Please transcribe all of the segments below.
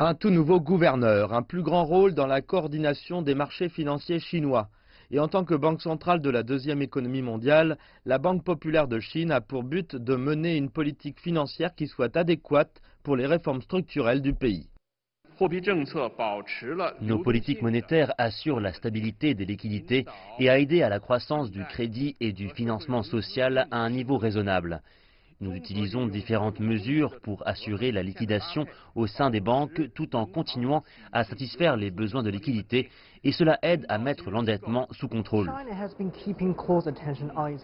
Un tout nouveau gouverneur, un plus grand rôle dans la coordination des marchés financiers chinois. Et en tant que banque centrale de la deuxième économie mondiale, la Banque populaire de Chine a pour but de mener une politique financière qui soit adéquate pour les réformes structurelles du pays. Nos politiques monétaires assurent la stabilité des liquidités et a aidé à la croissance du crédit et du financement social à un niveau raisonnable. Nous utilisons différentes mesures pour assurer la liquidation au sein des banques tout en continuant à satisfaire les besoins de liquidité et cela aide à mettre l'endettement sous contrôle.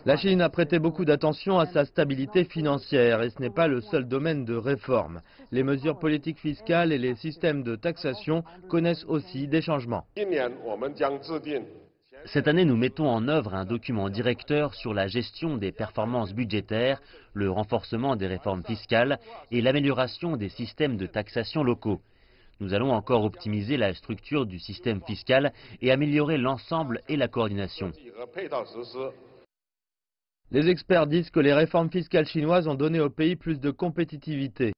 La Chine a prêté beaucoup d'attention à sa stabilité financière et ce n'est pas le seul domaine de réforme. Les mesures politiques fiscales et les systèmes de taxation connaissent aussi des changements. Cette année, nous mettons en œuvre un document directeur sur la gestion des performances budgétaires, le renforcement des réformes fiscales et l'amélioration des systèmes de taxation locaux. Nous allons encore optimiser la structure du système fiscal et améliorer l'ensemble et la coordination. Les experts disent que les réformes fiscales chinoises ont donné au pays plus de compétitivité.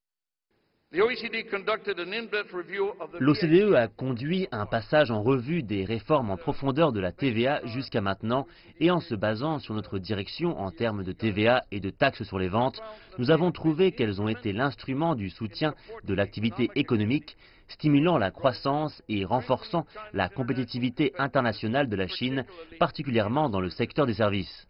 L'OCDE a conduit un passage en revue des réformes en profondeur de la TVA jusqu'à maintenant et en se basant sur notre direction en termes de TVA et de taxes sur les ventes, nous avons trouvé qu'elles ont été l'instrument du soutien de l'activité économique, stimulant la croissance et renforçant la compétitivité internationale de la Chine, particulièrement dans le secteur des services.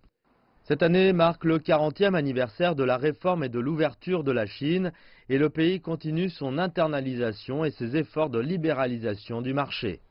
Cette année marque le 40e anniversaire de la réforme et de l'ouverture de la Chine et le pays continue son internalisation et ses efforts de libéralisation du marché.